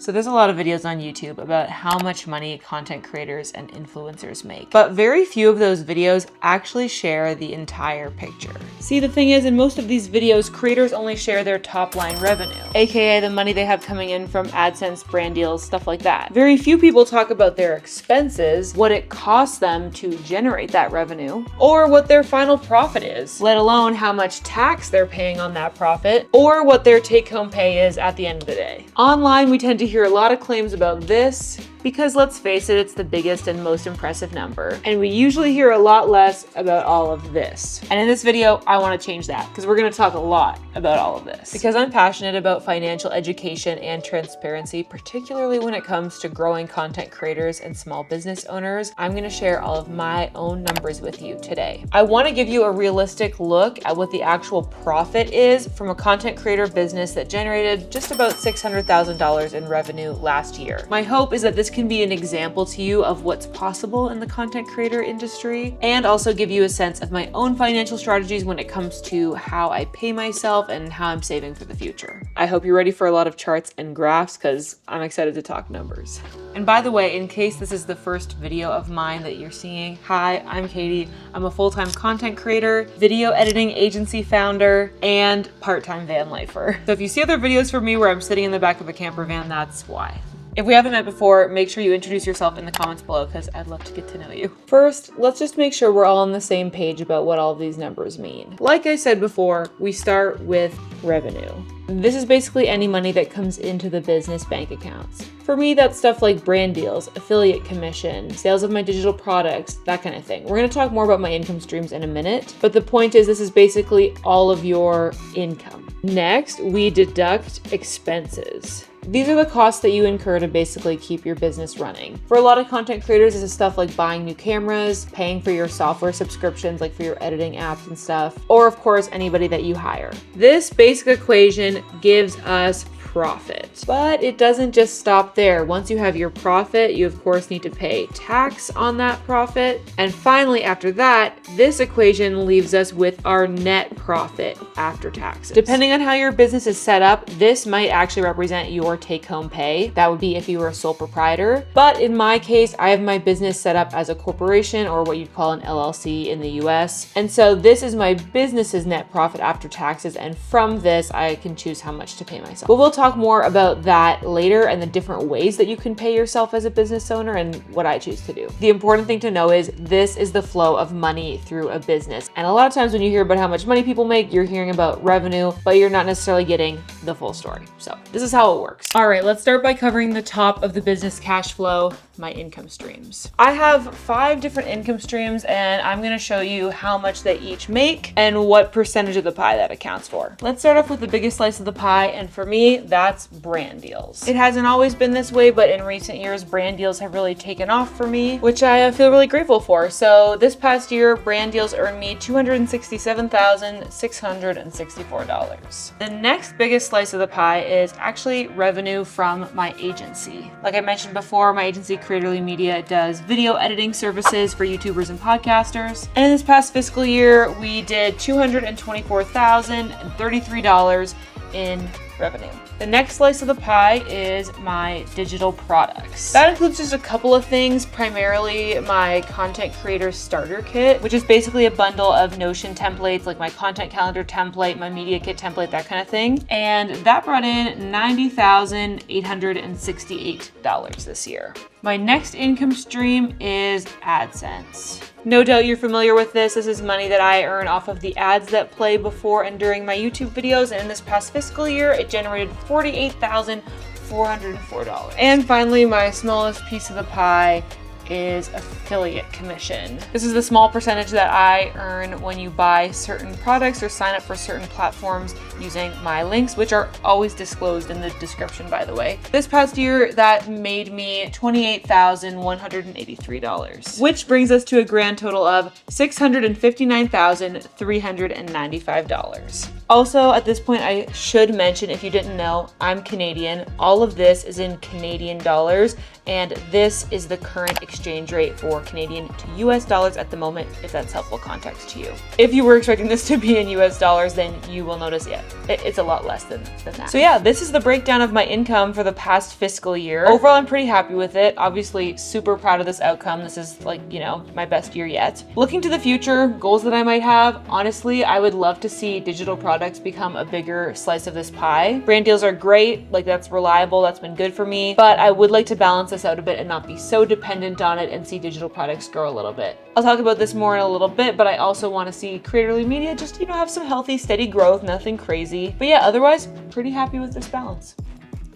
So there's a lot of videos on YouTube about how much money content creators and influencers make, but very few of those videos actually share the entire picture. See, the thing is, in most of these videos, creators only share their top line revenue, aka the money they have coming in from AdSense, brand deals, stuff like that. Very few people talk about their expenses, what it costs them to generate that revenue, or what their final profit is, let alone how much tax they're paying on that profit, or what their take-home pay is at the end of the day. Online, we tend to hear a lot of claims about this because, let's face it, it's the biggest and most impressive number. And we usually hear a lot less about all of this. And in this video, I want to change that because we're going to talk a lot about all of this. Because I'm passionate about financial education and transparency, particularly when it comes to growing content creators and small business owners, I'm going to share all of my own numbers with you today. I want to give you a realistic look at what the actual profit is from a content creator business that generated just about $600,000 in revenue last year. My hope is that this can be an example to you of what's possible in the content creator industry, and also give you a sense of my own financial strategies when it comes to how I pay myself and how I'm saving for the future. I hope you're ready for a lot of charts and graphs because I'm excited to talk numbers. And by the way, in case this is the first video of mine that you're seeing, hi, I'm Katie. I'm a full-time content creator, video editing agency founder, and part-time van lifer. So if you see other videos from me where I'm sitting in the back of a camper van, that's why. If we haven't met before, make sure you introduce yourself in the comments below because I'd love to get to know you. First, let's just make sure we're all on the same page about what all of these numbers mean. Like I said before, we start with revenue. This is basically any money that comes into the business bank accounts. For me, that's stuff like brand deals, affiliate commission, sales of my digital products, that kind of thing. We're going to talk more about my income streams in a minute, but the point is this is basically all of your income. Next, we deduct expenses. These are the costs that you incur to basically keep your business running. For a lot of content creators, this is stuff like buying new cameras, paying for your software subscriptions, like for your editing apps and stuff, or of course, anybody that you hire. This basic equation gives us profit. But it doesn't just stop there. Once you have your profit, you of course need to pay tax on that profit. And finally, after that, this equation leaves us with our net profit after taxes. Depending on how your business is set up, this might actually represent your take-home pay. That would be if you were a sole proprietor. But in my case, I have my business set up as a corporation, or what you'd call an LLC in the US. And so this is my business's net profit after taxes. And from this, I can choose how much to pay myself. But we'll talk more about that later and the different ways that you can pay yourself as a business owner and what I choose to do. The important thing to know is this is the flow of money through a business. And a lot of times when you hear about how much money people make, you're hearing about revenue, but you're not necessarily getting the full story. So this is how it works. All right, let's start by covering the top of the business cash flow, my income streams. I have 5 different income streams and I'm gonna show you how much they each make and what percentage of the pie that accounts for. Let's start off with the biggest slice of the pie, and for me, that's brand deals. It hasn't always been this way, but in recent years, brand deals have really taken off for me, which I feel really grateful for. So this past year, brand deals earned me $267,664. The next biggest slice of the pie is actually revenue from my agency. Like I mentioned before, my agency Creatorly Media does video editing services for YouTubers and podcasters. And in this past fiscal year, we did $224,033 in revenue. The next slice of the pie is my digital products. That includes just a couple of things, primarily my content creator starter kit, which is basically a bundle of Notion templates, like my content calendar template, my media kit template, that kind of thing. And that brought in $90,868 this year. My next income stream is AdSense. No doubt you're familiar with this. This is money that I earn off of the ads that play before and during my YouTube videos. And in this past fiscal year, it generated $48,404. And finally, my smallest piece of the pie is affiliate commission. This is the small percentage that I earn when you buy certain products or sign up for certain platforms using my links, which are always disclosed in the description, by the way. This past year, that made me $28,183, which brings us to a grand total of $659,395. Also, at this point, I should mention, if you didn't know, I'm Canadian. All of this is in Canadian dollars, and this is the current exchange rate for Canadian to US dollars at the moment, if that's helpful context to you. If you were expecting this to be in US dollars, then you will notice, yeah, it's a lot less than that. So yeah, this is the breakdown of my income for the past fiscal year. Overall, I'm pretty happy with it. Obviously, super proud of this outcome. This is like, you know, my best year yet. Looking to the future, goals that I might have, honestly, I would love to see digital products become a bigger slice of this pie. Brand deals are great, like that's reliable, that's been good for me, but I would like to balance this out a bit and not be so dependent on it and see digital products grow a little bit. I'll talk about this more in a little bit, but I also want to see Creatorly Media just, you know, have some healthy, steady growth, nothing crazy. But yeah, otherwise, pretty happy with this balance.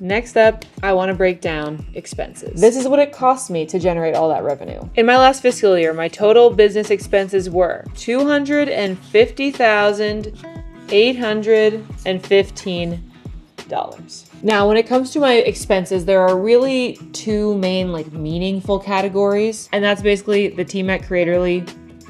Next up, I want to break down expenses. This is what it cost me to generate all that revenue. In my last fiscal year, my total business expenses were $250,815. Now, when it comes to my expenses, there are really two main like meaningful categories, and that's basically the team at Creatorly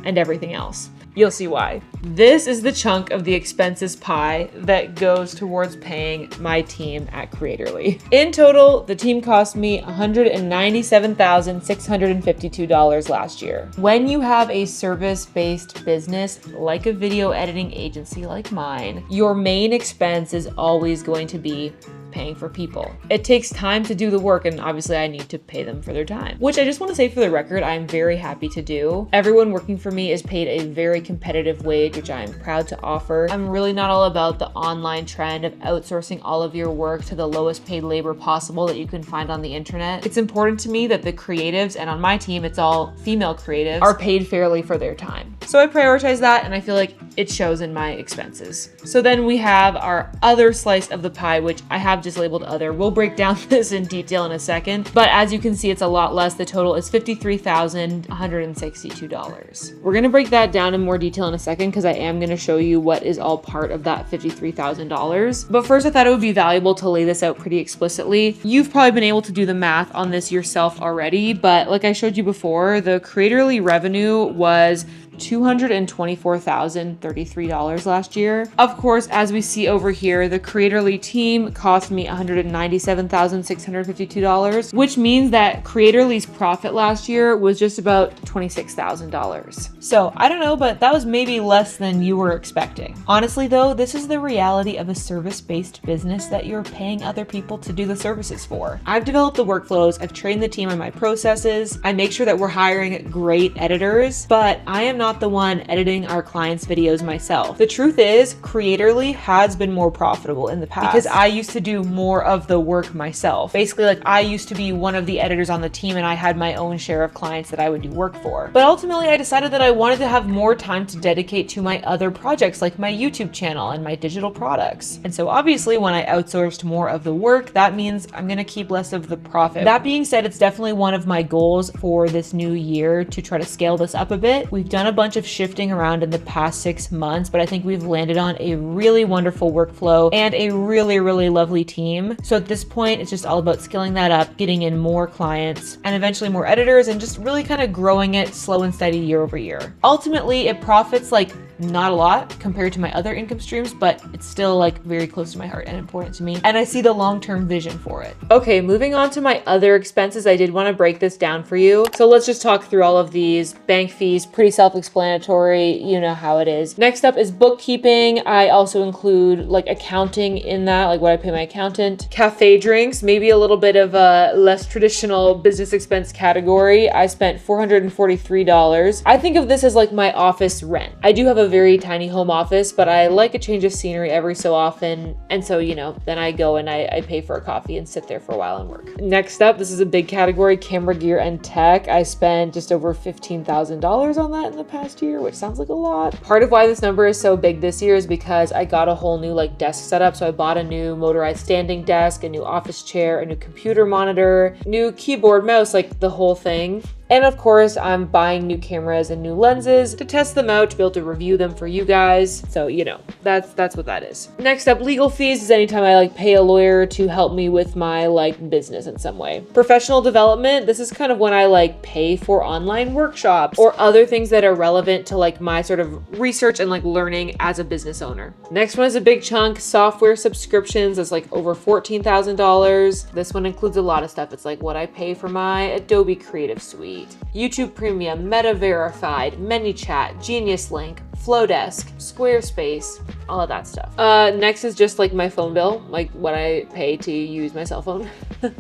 and everything else. You'll see why. This is the chunk of the expenses pie that goes towards paying my team at Creatorly. In total, the team cost me $197,652 last year. When you have a service-based business like a video editing agency like mine, your main expense is always going to be paying for people. It takes time to do the work, and obviously I need to pay them for their time, which I just want to say for the record, I'm very happy to do. Everyone working for me is paid a very competitive wage, which I'm proud to offer. I'm really not all about the online trend of outsourcing all of your work to the lowest paid labor possible that you can find on the internet. It's important to me that the creatives, and on my team, it's all female creatives, are paid fairly for their time. So I prioritize that, and I feel like it shows in my expenses. So then we have our other slice of the pie, which I have just labeled other. We'll break down this in detail in a second, but as you can see, it's a lot less. The total is $53,162. We're gonna break that down in more detail in a second because I am gonna show you what is all part of that $53,000. But first, I thought it would be valuable to lay this out pretty explicitly. You've probably been able to do the math on this yourself already, but like I showed you before, the Creatorly revenue was $224,033 last year. Of course, as we see over here, the Creatorly team cost me $197,652, which means that Creatorly's profit last year was just about $26,000. So I don't know, but that was maybe less than you were expecting. Honestly though, this is the reality of a service-based business that you're paying other people to do the services for. I've developed the workflows, I've trained the team on my processes, I make sure that we're hiring great editors, but I am not the one editing our clients' videos myself. The truth is, Creatorly has been more profitable in the past because I used to do more of the work myself. Basically, like I used to be one of the editors on the team and I had my own share of clients that I would do work for. But ultimately, I decided that I wanted to have more time to dedicate to my other projects like my YouTube channel and my digital products. And so obviously, when I outsourced more of the work, that means I'm gonna keep less of the profit. That being said, it's definitely one of my goals for this new year to try to scale this up a bit. We've done a bunch of shifting around in the past 6 months, but I think we've landed on a really wonderful workflow and a really, really lovely team. So at this point, it's just all about scaling that up, getting in more clients and eventually more editors and just really kind of growing it slow and steady year over year. Ultimately, it profits like not a lot compared to my other income streams, but it's still like very close to my heart and important to me. And I see the long-term vision for it. Okay, moving on to my other expenses, I did want to break this down for you. So let's just talk through all of these. Bank fees, pretty self-explanatory, you know how it is. Next up is bookkeeping. I also include like accounting in that, like what I pay my accountant. Cafe drinks, maybe a little bit of a less traditional business expense category. I spent $443. I think of this as like my office rent. I do have a very tiny home office, but I like a change of scenery every so often. And so, you know, then I go and I pay for a coffee and sit there for a while and work. Next up, this is a big category, camera gear and tech. I spent just over $15,000 on that in the past year, which sounds like a lot. Part of why this number is so big this year is because I got a whole new like desk setup. So I bought a new motorized standing desk, a new office chair, a new computer monitor, new keyboard, mouse, like the whole thing. And of course, I'm buying new cameras and new lenses to test them out, to be able to review them for you guys. So, you know, that's what that is. Next up, legal fees is anytime I pay a lawyer to help me with my business in some way. Professional development, this is kind of when I pay for online workshops or other things that are relevant to my sort of research and learning as a business owner. Next one is a big chunk, software subscriptions. That's over $14,000. This one includes a lot of stuff. It's what I pay for my Adobe Creative Suite, YouTube Premium, Meta Verified, ManyChat, Genius Link, Flowdesk, Squarespace, all of that stuff. Next is just my phone bill, what I pay to use my cell phone.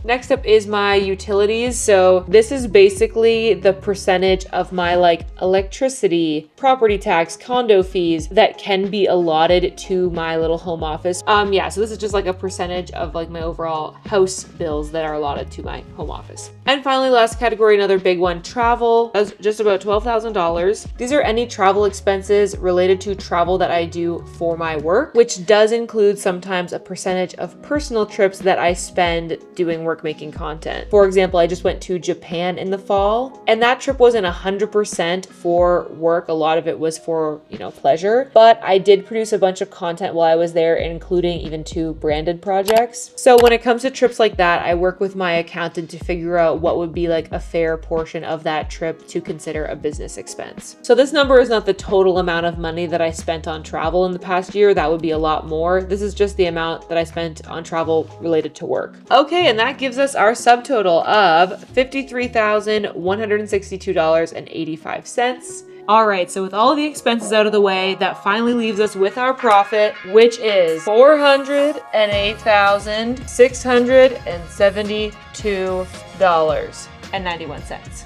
Next up is my utilities. So this is basically the percentage of my electricity, property tax, condo fees that can be allotted to my little home office. Yeah, so this is just a percentage of my overall house bills that are allotted to my home office. And finally, last category, another big one, travel. That's just about $12,000. These are any travel expenses related to travel that I do for my work, which does include sometimes a percentage of personal trips that I spend doing work making content. For example, I just went to Japan in the fall, and that trip wasn't 100% for work. A lot of it was for, pleasure, but I did produce a bunch of content while I was there, including even 2 branded projects. So when it comes to trips like that, I work with my accountant to figure out what would be a fair portion of that trip to consider a business expense. So this number is not the total amount of money that I spent on travel in the past year. That would be a lot more. This is just the amount that I spent on travel related to work. Okay, and that gives us our subtotal of $53,162.85. All right, so with all of the expenses out of the way, that finally leaves us with our profit, which is $408,672.91.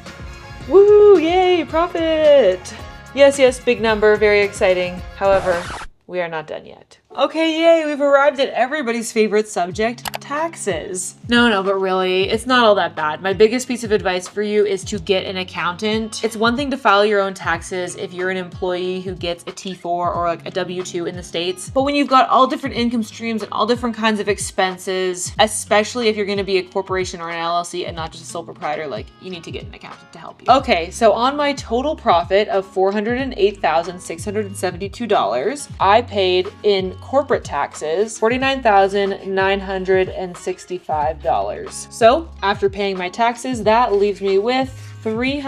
Woo, yay, profit! Yes, big number, very exciting. However, we are not done yet. Okay, yay, we've arrived at everybody's favorite subject, taxes. No, but really, it's not all that bad. My biggest piece of advice for you is to get an accountant. It's one thing to file your own taxes if you're an employee who gets a T4 or a W-2 in the States. But when you've got all different income streams and all different kinds of expenses, especially if you're gonna be a corporation or an LLC and not just a sole proprietor, you need to get an accountant to help you. Okay, so on my total profit of $408,672, I paid in corporate taxes $49,965. So after paying my taxes, that leaves me with forget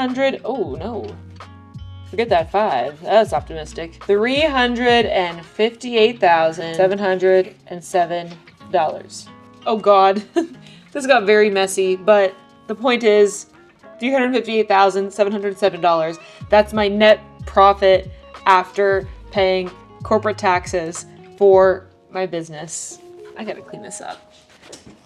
that 5. That's optimistic. $358,707. Oh God, this got very messy, but the point is $358,707. That's my net profit after paying corporate taxes for my business. I gotta clean this up.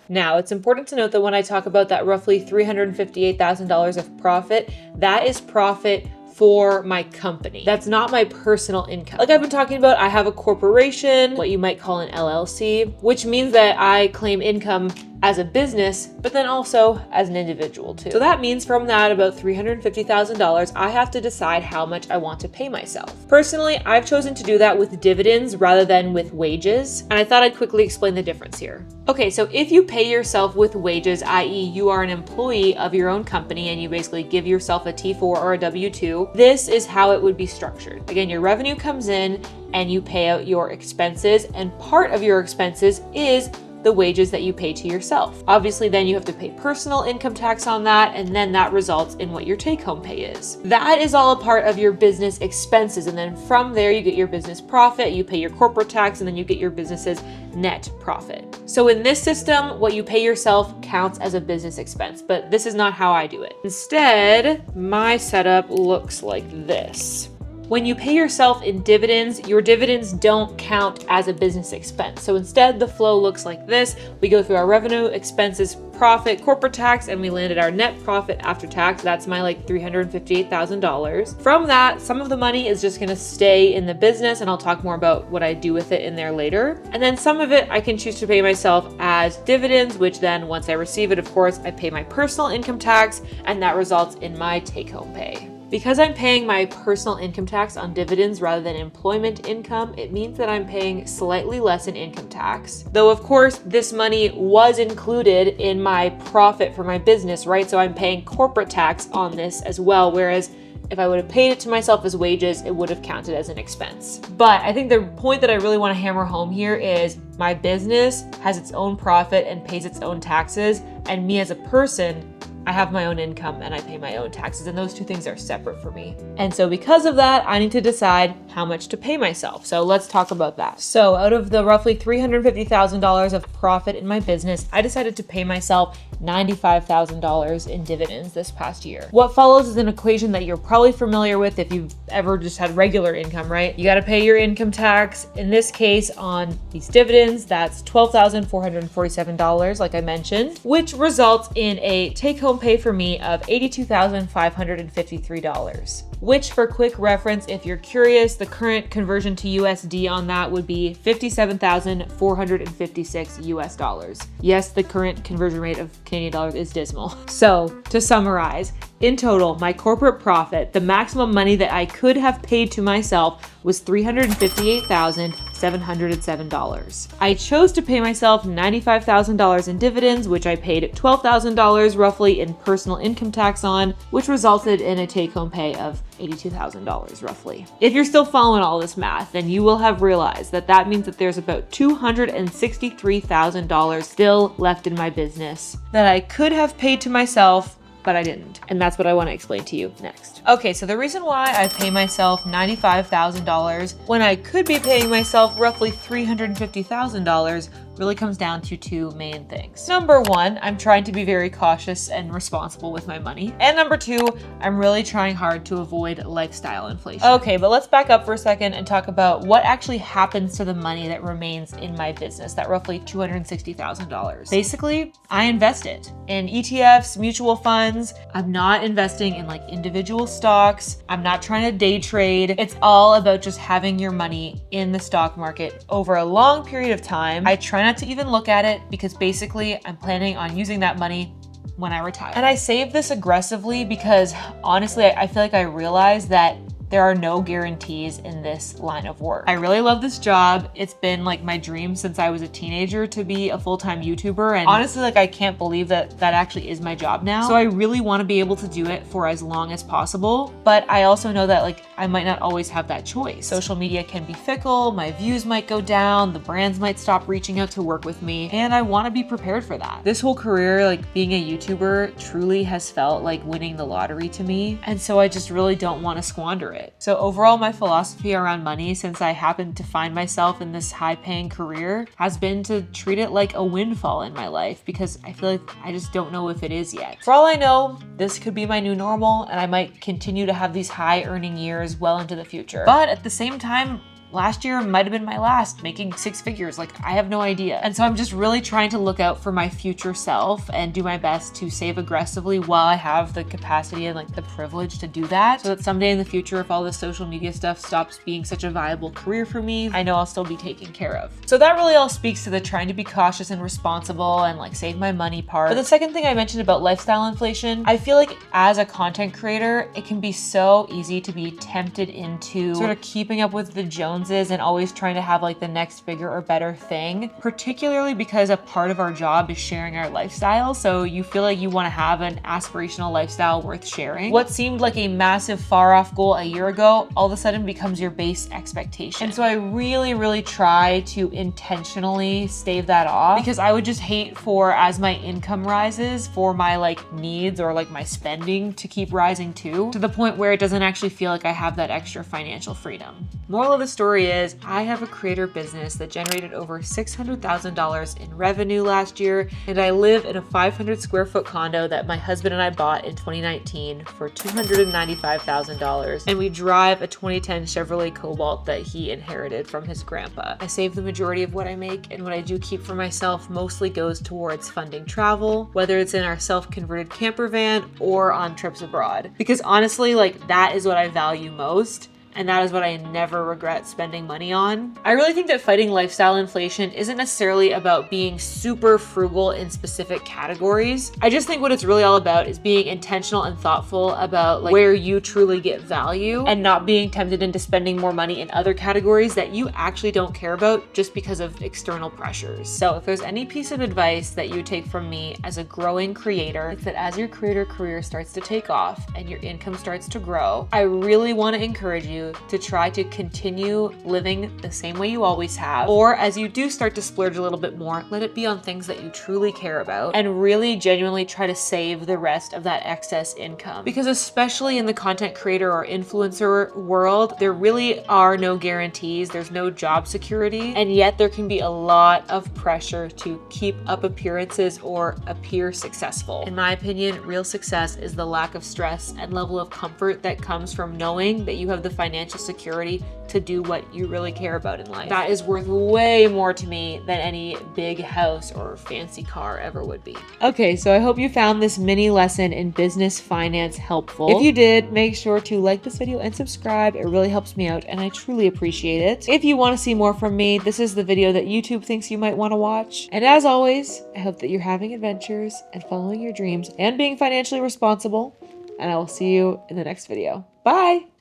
Now, it's important to note that when I talk about that roughly $358,000 of profit, that is profit for my company. That's not my personal income. Like I've been talking about, I have a corporation, what you might call an LLC, which means that I claim income as a business, but then also as an individual too. So that means from that about $350,000, I have to decide how much I want to pay myself. Personally, I've chosen to do that with dividends rather than with wages, and I thought I'd quickly explain the difference here. Okay, so if you pay yourself with wages, i.e. you are an employee of your own company and you basically give yourself a T4 or a W-2, this is how it would be structured. Again, your revenue comes in and you pay out your expenses, and part of your expenses is the wages that you pay to yourself. Obviously, then you have to pay personal income tax on that, and then that results in what your take-home pay is. That is all a part of your business expenses, and then from there you get your business profit, you pay your corporate tax, and then you get your business's net profit. So in this system, what you pay yourself counts as a business expense, but this is not how I do it. Instead, my setup looks like this. When you pay yourself in dividends, your dividends don't count as a business expense. So instead, the flow looks like this. We go through our revenue, expenses, profit, corporate tax, and we landed our net profit after tax. That's my $358,000. From that, some of the money is just gonna stay in the business, and I'll talk more about what I do with it in there later. And then some of it I can choose to pay myself as dividends, which then once I receive it, of course, I pay my personal income tax, and that results in my take-home pay. Because I'm paying my personal income tax on dividends rather than employment income, it means that I'm paying slightly less in income tax. Though of course, this money was included in my profit for my business, right? So I'm paying corporate tax on this as well, whereas if I would have paid it to myself as wages, it would have counted as an expense. But I think the point that I really want to hammer home here is my business has its own profit and pays its own taxes, and me as a person, I have my own income and I pay my own taxes, and those two things are separate for me. And so because of that, I need to decide how much to pay myself. So let's talk about that. So out of the roughly $350,000 of profit in my business, I decided to pay myself $95,000 in dividends this past year. What follows is an equation that you're probably familiar with if you've ever just had regular income, right? You got to pay your income tax. In this case, on these dividends, that's $12,447, like I mentioned, which results in a take-home pay for me of $82,553, which, for quick reference, if you're curious, the current conversion to USD on that would be $57,456 Yes, the current conversion rate of Canadian dollars is dismal. So to summarize, in total, my corporate profit, the maximum money that I could have paid to myself, was $358,707. I chose to pay myself $95,000 in dividends, which I paid $12,000 roughly in personal income tax on, which resulted in a take-home pay of $82,000 roughly. If you're still following all this math, then you will have realized that that means that there's about $263,000 still left in my business that I could have paid to myself, but I didn't. And that's what I want to explain to you next. Okay, so the reason why I pay myself $95,000 when I could be paying myself roughly $350,000 really comes down to two main things. Number one, I'm trying to be very cautious and responsible with my money. And number two, I'm really trying hard to avoid lifestyle inflation. Okay, but let's back up for a second and talk about what actually happens to the money that remains in my business, that roughly $260,000. Basically, I invest it in ETFs, mutual funds. I'm not investing in like individual stocks. I'm not trying to day trade. It's all about just having your money in the stock market over a long period of time. I try not to even look at it because basically I'm planning on using that money when I retire. And I save this aggressively because honestly, I feel like I realized that there are no guarantees in this line of work. I really love this job. It's been like my dream since I was a teenager to be a full-time YouTuber. And honestly, like I can't believe that that actually is my job now. So I really want to be able to do it for as long as possible. But I also know that like I might not always have that choice. Social media can be fickle. My views might go down. The brands might stop reaching out to work with me. And I want to be prepared for that. This whole career, like being a YouTuber, truly has felt like winning the lottery to me. And so I just really don't want to squander it. So overall, my philosophy around money, since I happened to find myself in this high-paying career, has been to treat it like a windfall in my life because I feel like I just don't know if it is yet. For all I know, this could be my new normal and I might continue to have these high-earning years well into the future. But at the same time, last year might have been my last, making 6 figures. Like, I have no idea. And so I'm just really trying to look out for my future self and do my best to save aggressively while I have the capacity and like the privilege to do that. So that someday in the future, if all this social media stuff stops being such a viable career for me, I know I'll still be taken care of. So that really all speaks to the trying to be cautious and responsible and like save my money part. But the second thing I mentioned about lifestyle inflation, I feel like as a content creator, it can be so easy to be tempted into sort of keeping up with the Joneses and always trying to have like the next bigger or better thing, particularly because a part of our job is sharing our lifestyle. So you feel like you want to have an aspirational lifestyle worth sharing. What seemed like a massive far off goal a year ago, all of a sudden becomes your base expectation. And so I really try to intentionally stave that off because I would just hate for, as my income rises, for my like needs or like my spending to keep rising too, to the point where it doesn't actually feel like I have that extra financial freedom. Moral of the story is I have a creator business that generated over $600,000 in revenue last year, and I live in a 500 square foot condo that my husband and I bought in 2019 for $295,000, and we drive a 2010 Chevrolet Cobalt that he inherited from his grandpa. I save the majority of what I make, and what I do keep for myself mostly goes towards funding travel, whether it's in our self-converted camper van or on trips abroad. Because honestly, like that is what I value most. and that is what I never regret spending money on. I really think that fighting lifestyle inflation isn't necessarily about being super frugal in specific categories. I just think what it's really all about is being intentional and thoughtful about like where you truly get value and not being tempted into spending more money in other categories that you actually don't care about just because of external pressures. So if there's any piece of advice that you take from me as a growing creator, it's that as your creator career starts to take off and your income starts to grow, I really want to encourage you to try to continue living the same way you always have. Or as you do start to splurge a little bit more, let it be on things that you truly care about and really genuinely try to save the rest of that excess income. Because especially in the content creator or influencer world, there really are no guarantees. There's no job security. And yet there can be a lot of pressure to keep up appearances or appear successful. In my opinion, real success is the lack of stress and level of comfort that comes from knowing that you have the financial security to do what you really care about in life. That is worth way more to me than any big house or fancy car ever would be. Okay, so I hope you found this mini lesson in business finance helpful. If you did, make sure to like this video and subscribe. It really helps me out and I truly appreciate it. If you want to see more from me, this is the video that YouTube thinks you might want to watch. And as always, I hope that you're having adventures and following your dreams and being financially responsible. And I will see you in the next video. Bye!